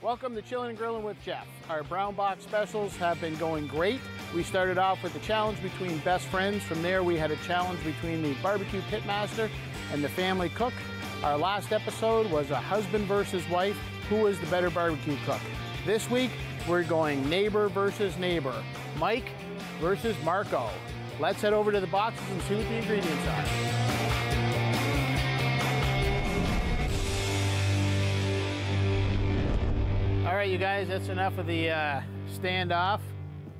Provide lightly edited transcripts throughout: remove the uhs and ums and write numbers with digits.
Welcome to Chillin' and Grillin' with Jeff. Our brown box specials have been going great. We started off with the challenge between best friends. From there, we had a challenge between the barbecue pitmaster and the family cook. Our last episode was a husband versus wife. Who was the better barbecue cook? This week, we're going neighbor versus neighbor. Mike versus Marco. Let's head over to the boxes and see what the ingredients are. All right, you guys, that's enough of the standoff.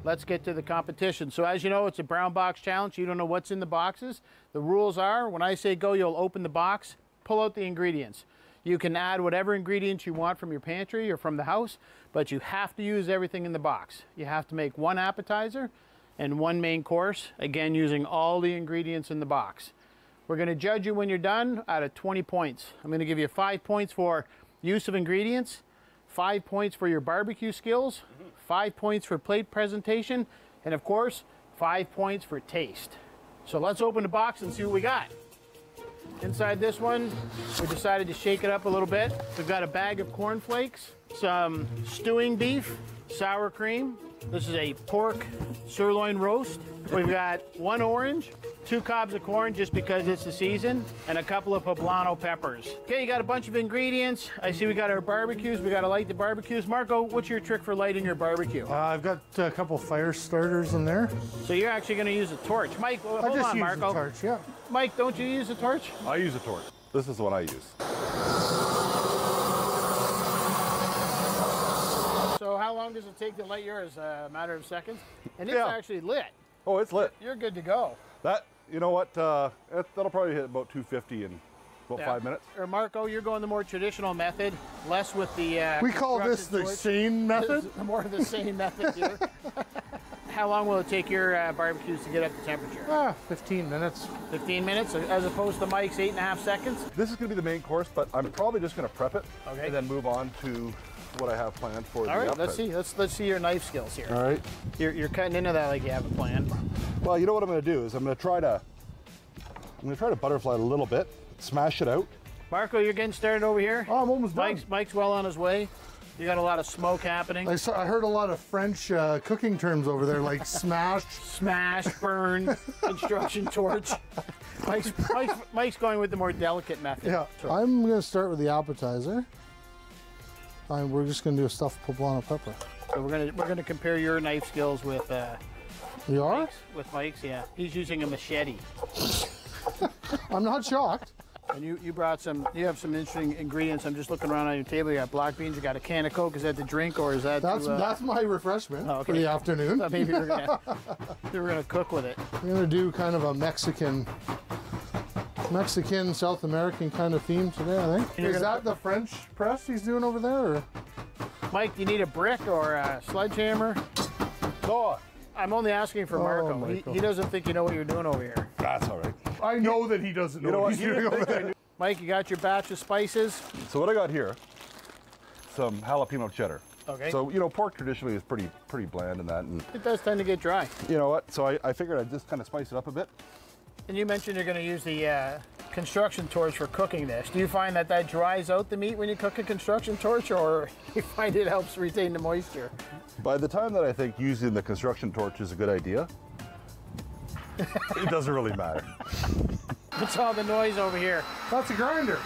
Let's get to the competition. So as you know, it's a brown box challenge. You don't know what's in the boxes. The rules are, when I say go, you'll open the box, pull out the ingredients. You can add whatever ingredients you want from your pantry or from the house, but you have to use everything in the box. You have to make one appetizer and one main course, again, using all the ingredients in the box. We're gonna judge you when you're done out of 20 points. I'm gonna give you 5 points for use of ingredients, 5 points for your barbecue skills, 5 points for plate presentation, and of course, 5 points for taste. So let's open the box and see what we got. Inside this one, we decided to shake it up a little bit. We've got a bag of cornflakes, some stewing beef, sour cream. This is a pork sirloin roast. We've got 1 orange, 2 cobs of corn just because it's the season, and a couple of poblano peppers. Okay, you got a bunch of ingredients. I see we got our barbecues. We got to light the barbecues. Marco, what's your trick for lighting your barbecue? I've got a couple fire starters in there. So you're actually going to use a torch. Mike, hold I just on, use Marco. a torch, yeah. Mike, don't you use a torch? I use a torch. This is the one I use. So how long does it take to light yours? A matter of seconds? And it's Yeah. actually lit. Oh, it's lit. You're good to go. That, you know what, that'll probably hit about 250 in about 5 minutes. Or Marco, you're going the more traditional method, less with the We call this the sane method. More of the same method here. How long will it take your barbecues to get up to temperature? 15 minutes. 15 minutes, as opposed to Mike's 8.5 seconds? This is going to be the main course, but I'm probably just going to prep it Okay. and then move on to what I have planned for the All right, appetizer. let's see your knife skills here. All right. You're cutting into that like you have a plan. Well, you know what I'm going to do is I'm going to try to butterfly it a little bit, smash it out. Marco, you're getting started over here. Oh, I'm almost done. Mike's well on his way. You got a lot of smoke happening. I heard a lot of French cooking terms over there, like smashed. Smash, burn, construction torch. Mike's going with the more delicate method. Yeah, I'm going to start with the appetizer. We're just going to do a stuffed poblano pepper. So we're gonna compare your knife skills with You are? Mike's. Yeah, he's using a machete. I'm not shocked. And you brought some. You have some interesting ingredients. I'm just looking around on your table. You got black beans. You got a can of Coke. Is that the drink or is that? That's my refreshment for the afternoon. So maybe we're gonna cook with it. I'm gonna do kind of a Mexican, South American kind of theme today, I think. Is that the French press he's doing over there? Or? Mike, do you need a brick or a sledgehammer? No, I'm only asking for Marco. Michael. He doesn't think you know what you're doing over here. that's all right. I know that he doesn't know what he's doing over there. Mike, you got your batch of spices. So what I got here, some jalapeno cheddar. Okay. So, you know, pork traditionally is pretty bland in that. And It does tend to get dry. you know what? So I figured I'd just kind of spice it up a bit. And you mentioned you're going to use the construction torch for cooking this. Do you find that dries out the meat when you cook a construction torch, or you find it helps retain the moisture? By the time that I think using the construction torch is a good idea, it doesn't really matter. What's all the noise over here? That's a grinder.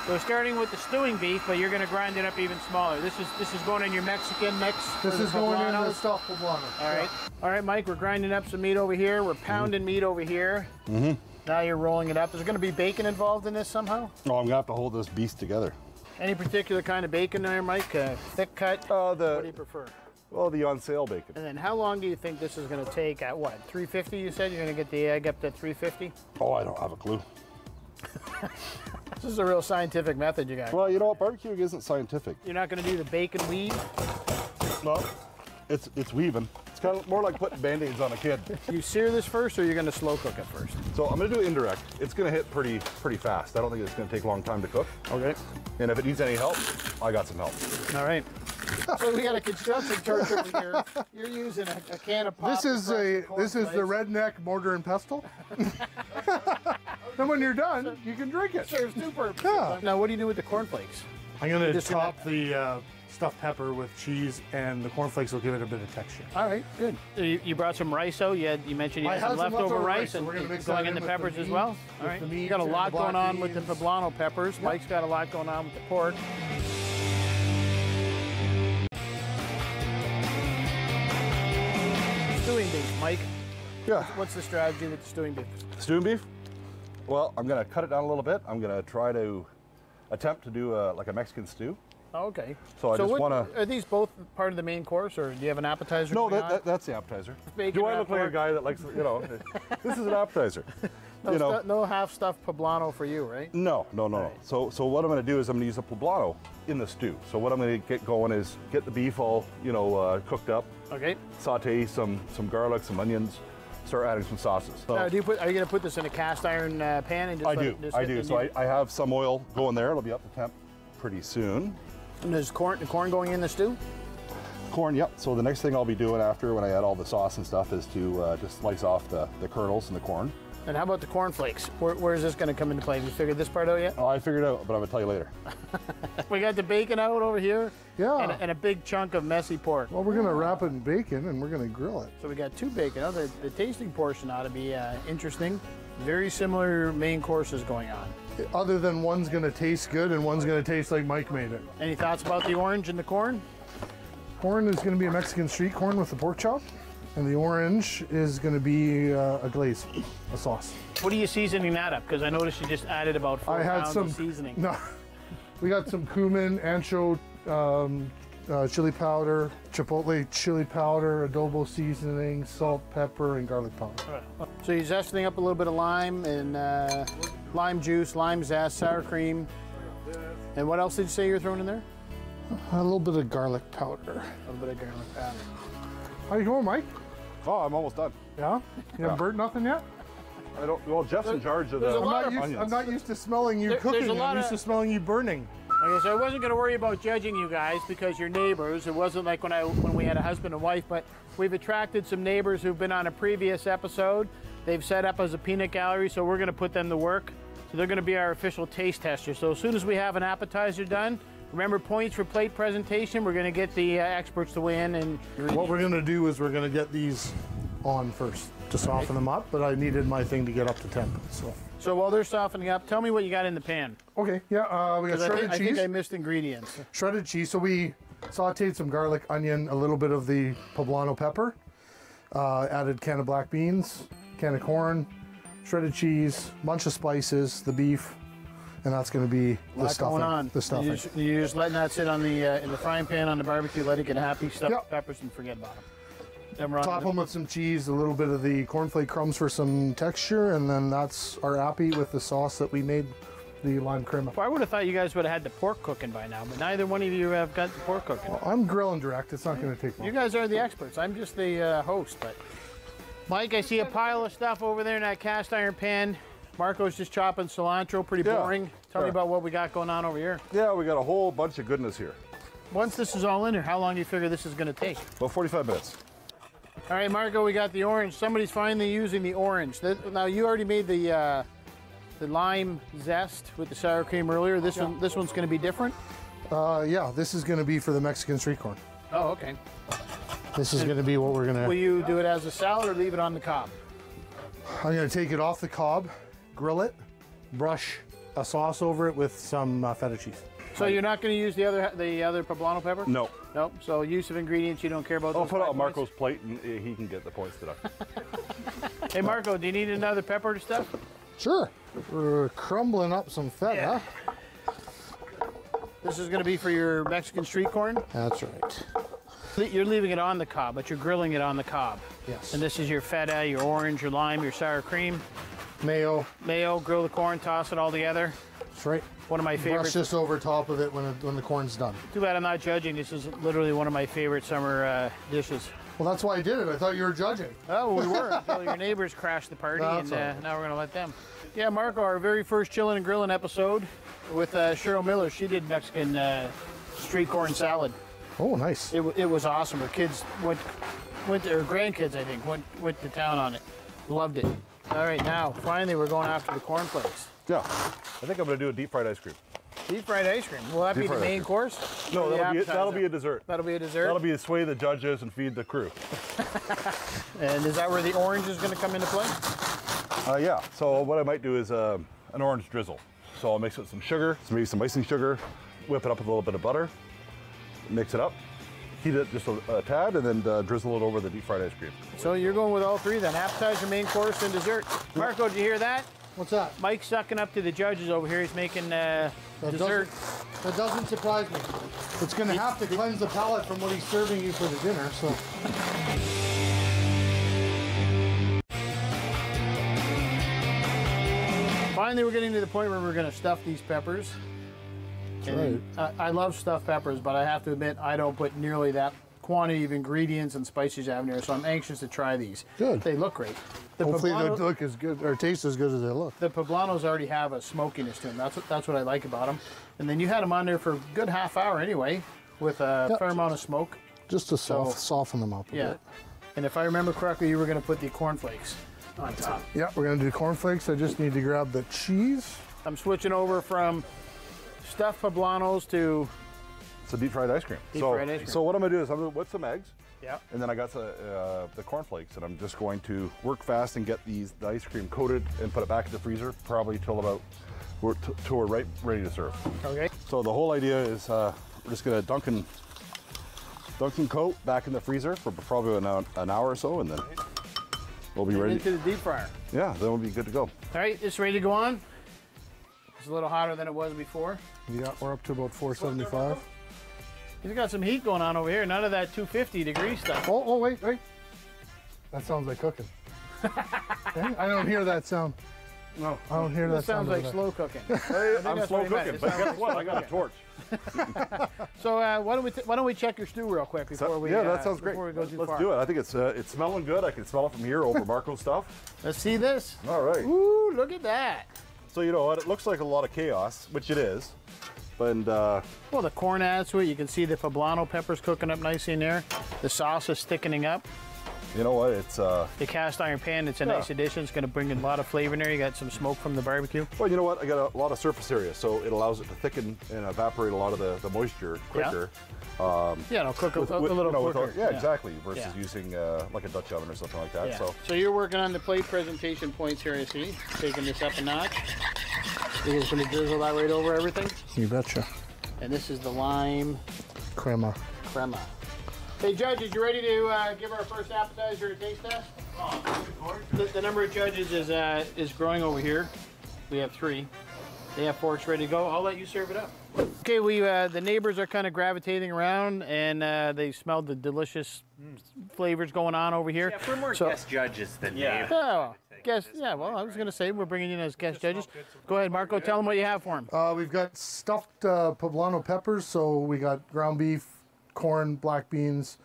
So starting with the stewing beef, but you're going to grind it up even smaller. This is going in your Mexican mix. This is going in the poblanos. stuffed poblano. All right. All right, Mike, we're grinding up some meat over here. We're pounding meat over here. Now you're rolling it up. Is there going to be bacon involved in this somehow? Oh, I'm gonna have to hold this beast together. Any particular kind of bacon there, Mike? Thick cut? What do you prefer? Well, the on sale bacon. And then how long do you think this is going to take at what? 350 you said? You're going to get the egg up to 350? Oh, I don't have a clue. This is a real scientific method you got. Well, you know what? Barbecuing isn't scientific. You're not going to do the bacon weave? No, it's weaving. It's kind of more like putting Band-Aids on a kid. You sear this first, or you're going to slow cook it first? So I'm gonna do indirect. It's gonna hit pretty fast. I don't think it's gonna take a long time to cook. Okay. And if it needs any help, I got some help. All right. So we got a construction torch over here. You're using a can of pop. This is the redneck mortar and pestle. Then when you're done, you can drink it. Serves two purposes. Yeah. Now, what do you do with the cornflakes? I'm gonna Just top the stuffed pepper with cheese, and the cornflakes will give it a bit of texture. All right, good. You brought some rice out. You mentioned you had some leftover rice, and going in the peppers as well. All right, you got a lot going on with the poblano peppers. Yep. Mike's got a lot going on with the pork. Stewing beef, Mike. Yeah. What's the strategy with the stewing beef? Stewing beef? Well, I'm going to cut it down a little bit. I'm going to try to attempt to do like a Mexican stew. Oh, okay. So I just want to... Are these both part of the main course, or do you have an appetizer? No, that's the appetizer. Bacon, do I look like a guy that likes, you know, this is an appetizer. No, no half-stuffed poblano for you, right? No. Right. So what I'm going to do is I'm going to use a poblano in the stew. So what I'm going to get going is get the beef all, you know, cooked up. Okay. Saute some garlic, some onions. Start adding some sauces. So now, are you going to put this in a cast iron pan? And just I do. So I have some oil going there. It'll be up to temp pretty soon. And there's corn going in the stew? Corn, yep. So the next thing I'll be doing after when I add all the sauce and stuff is to just slice off the kernels and the corn. And how about the cornflakes? Where is this going to come into play? Have you figured this part out yet? Oh, I figured it out, but I'm going to tell you later. We got the bacon out over here. Yeah. And a big chunk of messy pork. Well, we're going to wrap it in bacon and we're going to grill it. So we got 2 bacon. Oh, the tasting portion ought to be interesting. Very similar main courses going on. Other than one's going to taste good and one's going to taste like Mike made it. Any thoughts about the orange and the corn? Corn is going to be a Mexican street corn with the pork chop. And the orange is going to be a glaze, a sauce. What are you seasoning that up? Because I noticed you just added about 4 pounds of seasoning. No, we got some cumin, ancho, chili powder, chipotle chili powder, adobo seasoning, salt, pepper, and garlic powder. Right. So you're zesting up a little bit of lime and lime juice, lime zest, sour cream. And what else did you say you were throwing in there? A little bit of garlic powder. A little bit of garlic powder. How you going, Mike? Oh, I'm almost done. Yeah? You haven't burnt nothing yet? I don't. Well, Jeff's in charge of the onions. I'm not used to smelling you cooking. I'm used to smelling you burning. Okay, so I wasn't going to worry about judging you guys because you're neighbors. It wasn't like when we had a husband and wife, but we've attracted some neighbors who've been on a previous episode. They've set up as a peanut gallery, so we're going to put them to work. So they're going to be our official taste testers. So as soon as we have an appetizer done, remember points for plate presentation. We're going to get the experts to weigh in. And what we're going to do is we're going to get these on first to soften them up, but I needed my thing to get up to temp. So while they're softening up, tell me what you got in the pan. Okay, yeah, we got shredded cheese. I think I missed ingredients. Shredded cheese. So we sauteed some garlic, onion, a little bit of the poblano pepper, added can of black beans, can of corn, shredded cheese, bunch of spices, the beef, and that's going to be the stuffing. Going on. The stuffing. You're just letting that sit on the in the frying pan on the barbecue, let it get happy, stuff the peppers, and forget about them. Top them with some cheese, a little bit of the cornflake crumbs for some texture, and then that's our appy with the sauce that we made, the lime crema. Well, I would have thought you guys would have had the pork cooking by now, but neither one of you have got the pork cooking. Well, I'm grilling direct. It's not going to take long. You guys are the experts. I'm just the host. But Mike, I see a pile of stuff over there in that cast iron pan. Marco's just chopping cilantro. Pretty boring. Tell me about what we got going on over here. Yeah, we got a whole bunch of goodness here. Once this is all in here, how long do you figure this is going to take? About 45 minutes. All right, Marco, we got the orange. Somebody's finally using the orange. Now, you already made the lime zest with the sour cream earlier. This one's going to be different? Yeah, this is going to be for the Mexican street corn. Oh, okay. This is going to be what we're going to... Will you do it as a salad or leave it on the cob? I'm going to take it off the cob, grill it, brush a sauce over it with some feta cheese. So you're not going to use the other poblano pepper? No. Nope. So use of ingredients, you don't care about those. I'll put it on Marco's plate and he can get the points today. Hey, Marco, do you need another pepper to stuff? Sure. We're crumbling up some feta. Yeah. This is going to be for your Mexican street corn? That's right. You're leaving it on the cob, but you're grilling it on the cob. Yes. And this is your feta, your orange, your lime, your sour cream. Mayo. Mayo, grill the corn, toss it all together. That's right. One of my favorites. Brush this over top of it when the corn's done. Too bad I'm not judging. This is literally one of my favorite summer dishes. Well, that's why I did it. I thought you were judging. Oh, we were until your neighbors crashed the party, and now we're going to let them. Yeah, Marco, our very first Chillin' and Grillin' episode with Cheryl Miller. She did Mexican street corn salad. Oh, nice. It was awesome. Her kids went to, her grandkids, I think, went to town on it. Loved it. All right, now, finally, we're going after the cornflakes. Yeah, I think I'm going to do a deep fried ice cream. Deep fried ice cream. Will that be the main course? No, Or the that'll be a appetizer? dessert. That'll be a dessert? That'll be to sway the judges and feed the crew. And is that where the orange is going to come into play? Yeah, so what I might do is an orange drizzle. So I'll mix it with some sugar, maybe some icing sugar, whip it up with a little bit of butter, mix it up, heat it just a tad, and then drizzle it over the deep fried ice cream. So you're going with all three then, appetizer, main course, and dessert. Marco, did you hear that? What's that? Mike's sucking up to the judges over here. He's making dessert. That doesn't surprise me. It's going to have to cleanse the palate from what he's serving you for the dinner, so. Finally, we're getting to the point where we're going to stuff these peppers. And I love stuffed peppers, but I have to admit I don't put nearly that quantity of ingredients and spices you have in there, so I'm anxious to try these. Good. They look great. Hopefully they look as good, or taste as good as they look. The poblanos already have a smokiness to them. That's what I like about them. And then you had them on there for a good half hour anyway, with a fair amount of smoke. Just to soften them up a bit. And if I remember correctly, you were going to put the cornflakes on top. Yeah, we're going to do cornflakes. I just need to grab the cheese. I'm switching over from stuffed poblanos to It's a deep fried ice cream. Fried ice cream. So what I'm gonna do is I'm gonna whip some eggs. Yeah. And then I got the cornflakes, and I'm just going to work fast and get the ice cream coated and put it back in the freezer, probably till about till we're ready to serve. Okay. So the whole idea is we're just gonna dunk and coat back in the freezer for probably an hour or so, and then we'll be ready. Into the deep fryer. Yeah, then we'll be good to go. All right, it's ready to go on. It's a little hotter than it was before. Yeah, we're up to about 475. He's got some heat going on over here. None of that 250-degree stuff. Oh, wait. That sounds like cooking. I don't hear that sound. No, I don't hear that This sounds sound. like slow cooking. I'm slow cooking, but guess what? I got a torch. So why don't we check your stew real quick before we? Yeah, that sounds great. Before we go too Let's far. do it. I think it's smelling good. I can smell it from here over Marco's stuff. Let's see this. All right. Ooh, look at that. So you know what? It looks like a lot of chaos, which it is. And well, the corn adds to it. You can see the poblano peppers cooking up nicely in there. The sauce is thickening up. you know what? It's The cast iron pan, it's a nice addition. It's going to bring in a lot of flavor in there. You got some smoke from the barbecue. well, you know what? I got a lot of surface area, so it allows it to thicken and evaporate a lot of the moisture quicker. Yeah, it'll cook a little quicker. Yeah, exactly. Versus using like a Dutch oven or something like that. Yeah. So you're working on the plate presentation points here, I see. Taking this up a notch. You're just going to drizzle that right over everything. You betcha. And this is the lime Crema. crema. Hey, judges, you ready to give our first appetizer a taste test? The number of judges is growing over here. We have 3. They have forks ready to go. I'll let you serve it up. Okay, the neighbors are kind of gravitating around, and they smelled the delicious flavors going on over here. Yeah, we're more guest judges than neighbors. Oh, guest. Yeah, well, I was going to say we're bringing you in as guest judges. Go ahead, Marco. Tell them what you have for them. We've got stuffed poblano peppers, so we got ground beef, corn, black beans,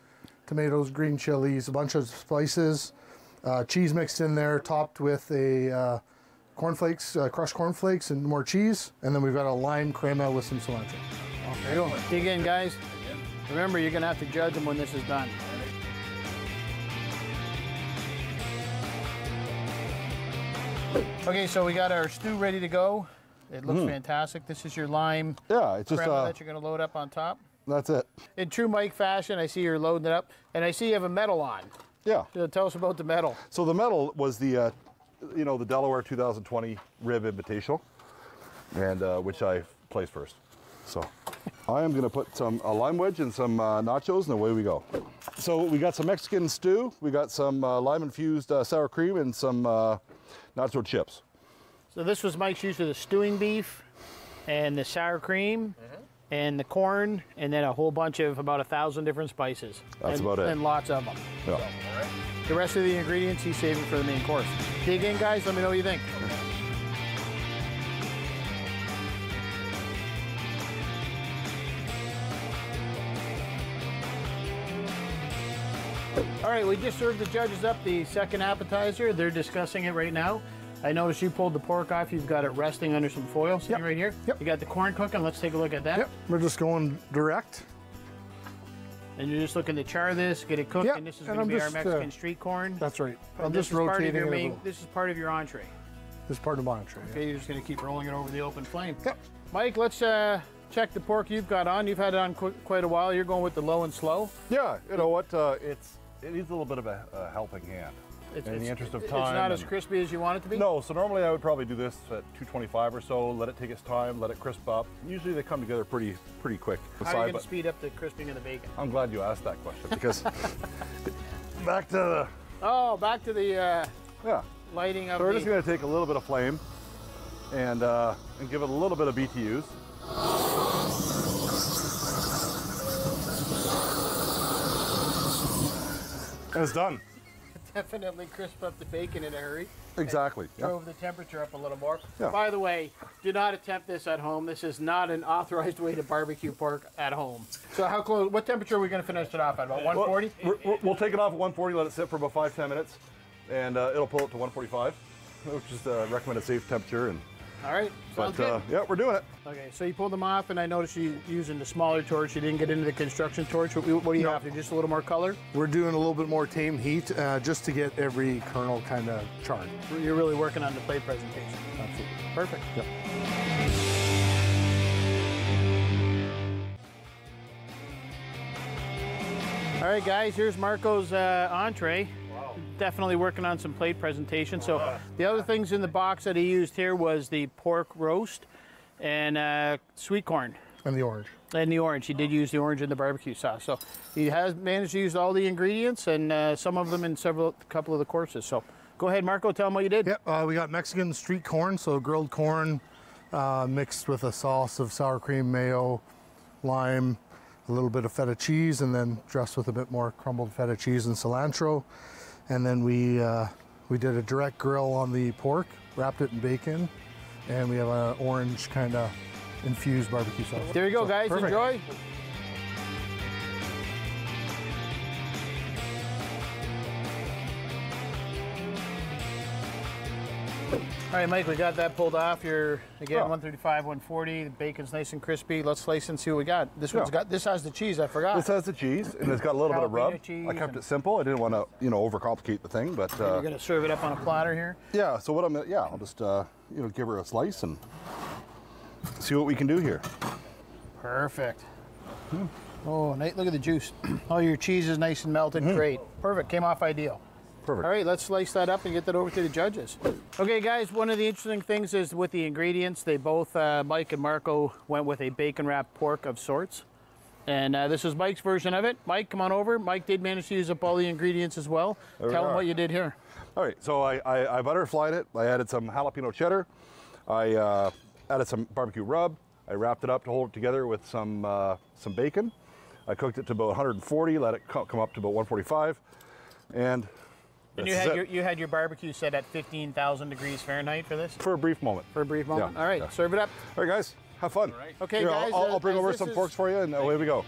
tomatoes, green chilies, a bunch of spices, cheese mixed in there, topped with a cornflakes, crushed cornflakes, and more cheese. And then we've got a lime crema with some cilantro. There you go. Dig in, guys. Remember, you're going to have to judge them when this is done. Okay, so we got our stew ready to go. It looks fantastic. This is your lime yeah, it's just crema that you're going to load up on top. that's it. In true Mike fashion, I see you're loading it up, and I see you have a medal on. Yeah. Tell us about the medal. So the medal was the the Delaware 2020 Rib Invitational, and which I placed first. So I am going to put a lime wedge and some nachos, and away we go. So we got some Mexican stew, we got some lime-infused sour cream, and some nacho chips. So this was Mike's use of the stewing beef and the sour cream and the corn, and then a whole bunch of about 1,000 different spices. That's about it. And lots of them. Yeah. The rest of the ingredients he's saving for the main course. Dig in, guys. Let me know what you think. All right, we just served the judges up the second appetizer. They're discussing it right now. I noticed you pulled the pork off. You've got it resting under some foil sitting right here. Yep. You got the corn cooking. Let's take a look at that. Yep, we're just going direct. And you're just looking to char this, get it cooked, Yep, and this is and going to I'm be our just, Mexican street corn. That's right. I'm And just this is part of rotating your it a little. This is part of your entree. This part of my entree. Okay, you're just going to keep rolling it over the open flame. Yep. Mike, let's check the pork you've got on. You've had it on quite a while. You're going with the low and slow. Yeah, you know what? It needs a little bit of a helping hand. In the interest of time. It's not as crispy as you want it to be? No, so normally I would probably do this at 225 or so, let it take its time, let it crisp up. Usually they come together pretty quick. How are you going to speed up the crisping of the bacon? I'm glad you asked that question because back to the lighting of So we're just going to take a little bit of flame and give it a little bit of BTUs. And it's done. Definitely crisp up the bacon in a hurry. Exactly. Drove the temperature up a little more. Yeah. By the way, do not attempt this at home. This is not an authorized way to barbecue pork at home. So how close? What temperature are we going to finish it off at? About 140? We'll take it off at 140, let it sit for about 5-10 minutes, and it'll pull it to 145, which is the recommended safe temperature. And all right. Sounds good. Yeah, we're doing it. Okay, so you pulled them off, and I noticed you using the smaller torch. You didn't get into the construction torch. What do you have to? Just a little more color? We're doing a little bit more tame heat just to get every kernel kind of charred. You're really working on the plate presentation. Absolutely. Perfect. Yep. All right, guys, here's Marco's entree. Definitely working on some plate presentation. So the other things in the box that he used here was the pork roast and sweet corn. And the orange. And the orange. He did use the orange in the barbecue sauce. So he has managed to use all the ingredients and some of them in a couple of the courses. So go ahead, Marco, tell them what you did. Yep, we got Mexican street corn, so grilled corn mixed with a sauce of sour cream, mayo, lime, a little bit of feta cheese, and then dressed with a bit more crumbled feta cheese and cilantro. And then we did a direct grill on the pork, wrapped it in bacon, and we have an orange kind of infused barbecue sauce. There you go, guys. Perfect. Enjoy. All right, Mike, we got that pulled off. You're again 135, 140. The bacon's nice and crispy. Let's slice and see what we got. This one's got. This has the cheese. I forgot. This has the cheese, and it's got a little bit of rub. I kept it simple. I didn't want to, overcomplicate the thing, but you're gonna serve it up on a platter here. Yeah. So what I'll just give her a slice and see what we can do here. Perfect. Oh, Nate, look at the juice. Oh, your cheese is nice and melted. Great. Perfect. Came off ideal. Perfect. All right, let's slice that up and get that over to the judges. Okay, guys, one of the interesting things is with the ingredients, they both, Mike and Marco, went with a bacon-wrapped pork of sorts. And this is Mike's version of it. Mike, come on over. Mike did manage to use up all the ingredients as well. Tell him what you did here. All right, so I butterflied it. I added some jalapeno cheddar. I added some barbecue rub. I wrapped it up to hold it together with some bacon. I cooked it to about 140, let it come up to about 145. And you had your barbecue set at 15,000 degrees Fahrenheit for this? For a brief moment. For a brief moment? Yeah. All right, serve it up. All right, guys, have fun. All right. Okay, here, guys. I'll bring over some forks for you, and away we go.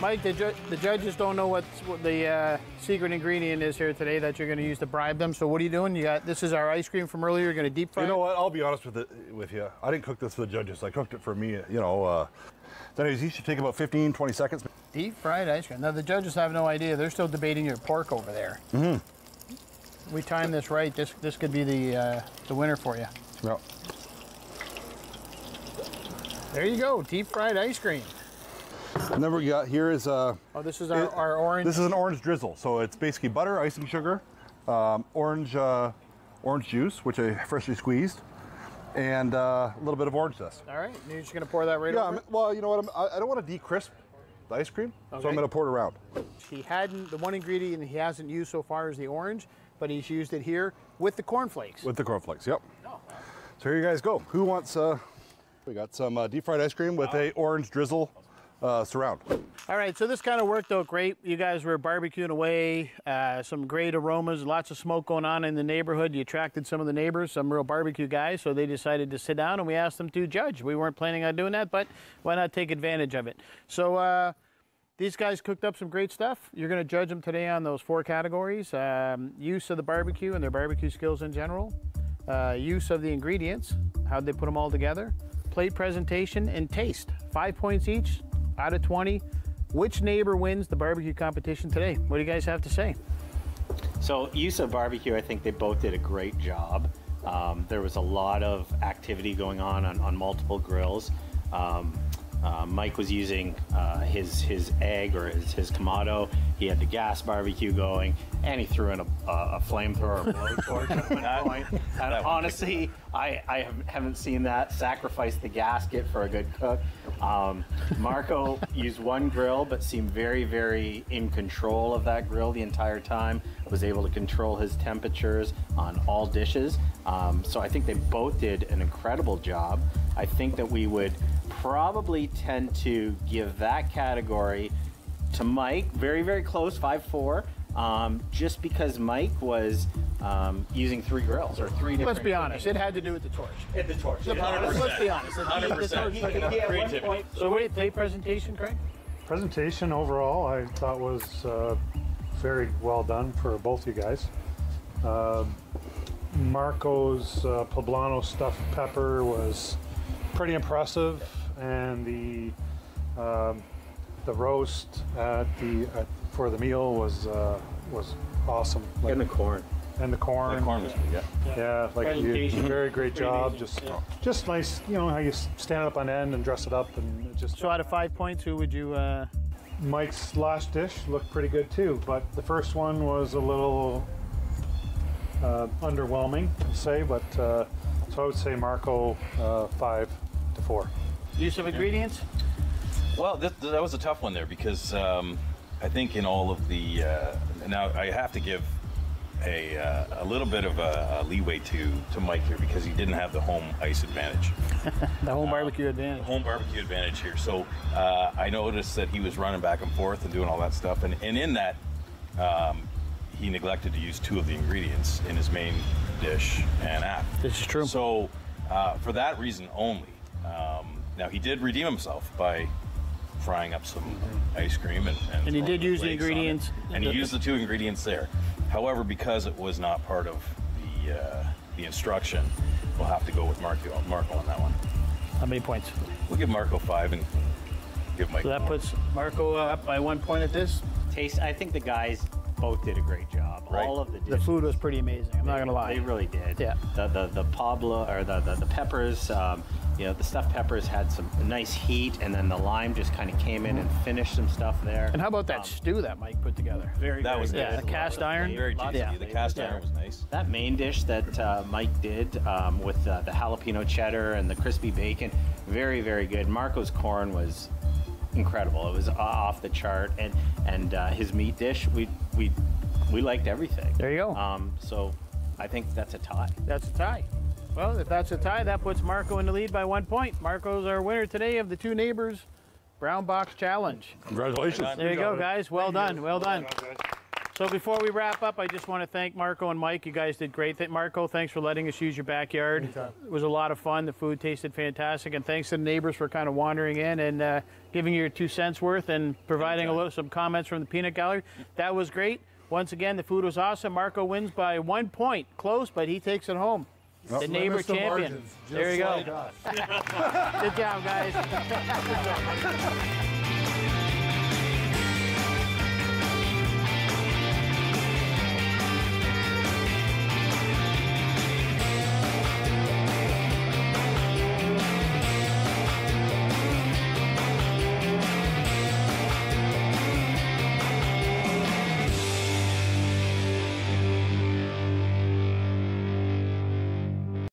Mike, the judges don't know what the secret ingredient is here today that you're going to use to bribe them. So what are you doing? This is our ice cream from earlier. You're going to deep fry. You know what? I'll be honest with you. I didn't cook this for the judges. I cooked it for me. Anyways, you should take about 15, 20 seconds. Deep fried ice cream. Now the judges have no idea. They're still debating your pork over there. We timed this right. This could be the winner for you. Yeah. There you go. Deep fried ice cream. And then what we got here is this is our orange. This is an orange drizzle. So it's basically butter, icing sugar, orange juice, which I freshly squeezed, and a little bit of orange zest. All right, you're just gonna pour that right over? Well, you know what? I don't want to decrisp the ice cream, so I'm going to pour it around. The one ingredient he hasn't used so far is the orange, but he's used it here with the cornflakes. With the cornflakes, yep. Oh. So here you guys go. Who wants? We got some deep fried ice cream with a orange drizzle. Surround. All right, so this kind of worked out great. You guys were barbecuing away, some great aromas, lots of smoke going on in the neighborhood. You attracted some of the neighbors, some real barbecue guys, so they decided to sit down and we asked them to judge. We weren't planning on doing that, but why not take advantage of it? So these guys cooked up some great stuff. You're going to judge them today on those 4 categories. Use of the barbecue and their barbecue skills in general. Use of the ingredients, how'd they put them all together. Plate presentation and taste. 5 points each. Out of 20, which neighbor wins the barbecue competition today? What do you guys have to say? So Yusa Barbecue, I think they both did a great job. There was a lot of activity going on multiple grills. Mike was using his egg or his Kamado. He had the gas barbecue going, and he threw in a flamethrower or blowtorch at one point. And honestly, I haven't seen that. Sacrifice the gasket for a good cook. Marco used one grill, but seemed very, very in control of that grill the entire time. Was able to control his temperatures on all dishes. So I think they both did an incredible job. I think that we would probably tend to give that category to Mike, very, very close, 5-4, just because Mike was using 3 grills or 3 different. Let's be honest, it had to do with the torch. The torch. 100%. Let's be honest. 100%. Creativity. So what did plate presentation, Craig? Presentation overall, I thought was very well done for both you guys. Marco's poblano stuffed pepper was pretty impressive, and the roast for the meal was awesome. Like, And the corn. And the corn. The corn was good, yeah. Yeah, like you did a very great job. Just nice, you know, how you stand it up on end and dress it up, and it just. So out of 5 points, who would you? Mike's last dish looked pretty good too, but the first one was a little underwhelming, I'd say. But so I would say Marco 5-4. Use of ingredients? Well, that was a tough one there because I think in all of the now I have to give a little bit of a leeway to Mike here because he didn't have the home ice advantage. The home barbecue advantage. Home barbecue advantage here. So I noticed that he was running back and forth and doing all that stuff, and in that he neglected to use 2 of the ingredients in his main dish and app. This is true. So for that reason only. Now he did redeem himself by frying up some ice cream and he did use the flakes on it. ingredients. And he used the 2 ingredients there. However, because it was not part of the instruction, we'll have to go with Marco on that one. How many points? We'll give Marco 5 and give Mike. So that puts Marco up by 1 point at this. I think the guys both did a great job. Right. All of the The dishes. food was pretty amazing. I'm not gonna lie. They really did. Yeah. The Pablo or the peppers, you know, the stuffed peppers had some nice heat, and then the lime just kind of came in and finished some stuff there. And how about that stew that Mike put together? That was Yeah, good. the cast iron. Very tasty. Yeah. The cast iron was nice. That main dish that Mike did with the jalapeno cheddar and the crispy bacon, very, very good. Marco's corn was incredible. It was off the chart, and his meat dish, we liked everything. There you go. So I think that's a tie. That's a tie. Well, if that's a tie, that puts Marco in the lead by 1 point. Marco's our winner today of the 2 Neighbors Brown Box Challenge. Congratulations. There you go, guys. Well done. Well done. So before we wrap up, I just want to thank Marco and Mike. You guys did great. Marco, thanks for letting us use your backyard. Anytime. It was a lot of fun. The food tasted fantastic. And thanks to the neighbors for kind of wandering in and giving your 2 cents worth and providing some comments from the peanut gallery. That was great. Once again, the food was awesome. Marco wins by 1 point. Close, but he takes it home. The neighbor champion. There you go. Good job, guys.